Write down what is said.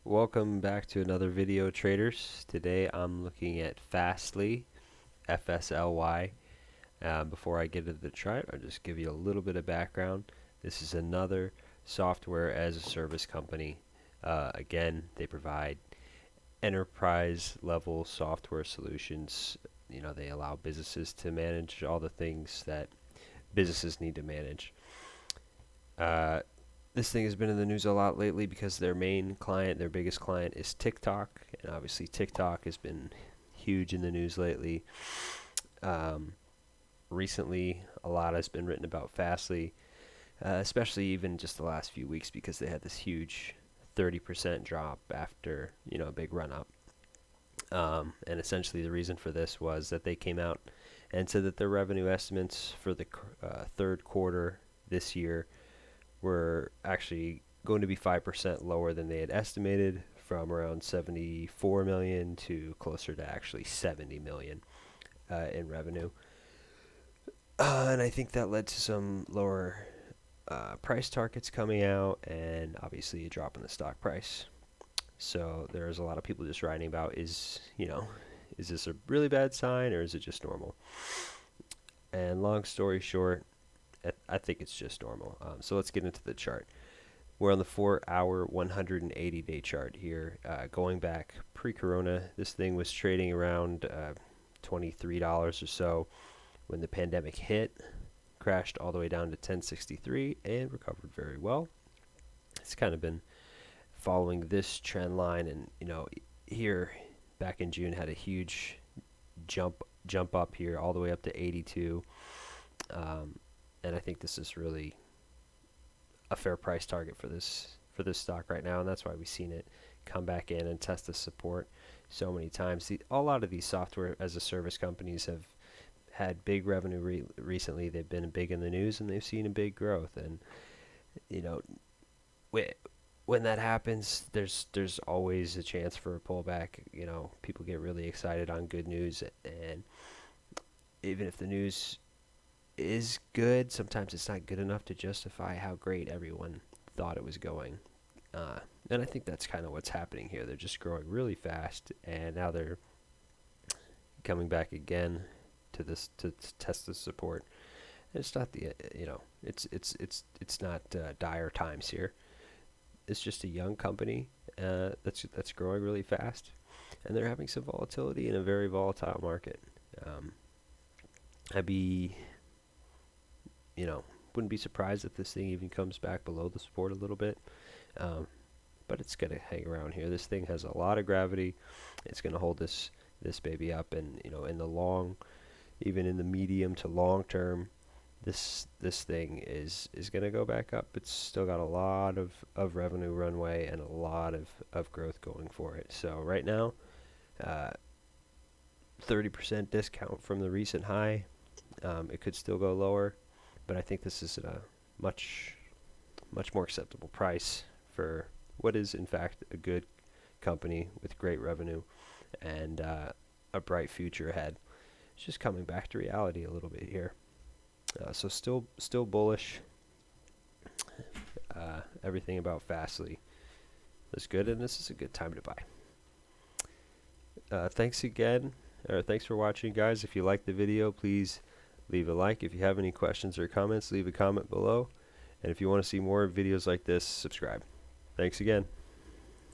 Welcome back to another video, traders. Today I'm looking at FSLY, FSLY. Before I get into the chart, I'll just give you a little bit of background. This is another software as a service company. Again, they provide enterprise level software solutions. They allow businesses to manage all the things that businesses need to manage. This thing has been in the news a lot lately because their main client, their biggest client, is TikTok, and obviously TikTok has been huge in the news lately. Recently, a lot has been written about FSLY, especially even just the last few weeks because they had this huge 30% drop after a big run up. And essentially, the reason for this was that they came out and said that their revenue estimates for the third quarter this year were actually going to be 5% lower than they had estimated, from around 74 million to closer to actually 70 million in revenue. And I think that led to some lower price targets coming out, and obviously a drop in the stock price. So there's a lot of people just writing about, is this a really bad sign or is it just normal? And long story short, I think it's just normal. So let's get into the chart. We're on the 4-hour, 180-day chart here. Going back pre-corona, this thing was trading around $23 or so. When the pandemic hit, crashed all the way down to 1063 and recovered very well. It's kind of been following this trend line, and here back in June had a huge jump up here all the way up to 82. And I think this is really a fair price target for this stock right now, and that's why we've seen it come back in and test the support so many times. A lot of these software as a service companies have had big revenue recently. They've been big in the news and they've seen a big growth, and when that happens, there's always a chance for a pullback. People get really excited on good news, and even if the news is good, sometimes it's not good enough to justify how great everyone thought it was going. And I think that's kind of what's happening here. They're just growing really fast, and now they're coming back again to test the support. And it's not it's not dire times here. It's just a young company that's growing really fast, and they're having some volatility in a very volatile market. Wouldn't be surprised if this thing even comes back below the support a little bit. But it's going to hang around here. This thing has a lot of gravity. It's going to hold this baby up, and in the long, even in the medium to long term, this thing is going to go back up. It's still got a lot of revenue runway and a lot of growth going for it. So right now, 30% discount from the recent high. It could still go lower, but I think this is a much more acceptable price for what is in fact a good company with great revenue and a bright future ahead. It's just coming back to reality a little bit here. So still bullish. Everything about FSLY is good, and this is a good time to buy. Thanks for watching, guys. If you liked the video, please leave a like. If you have any questions or comments, leave a comment below. And if you want to see more videos like this, subscribe. Thanks again.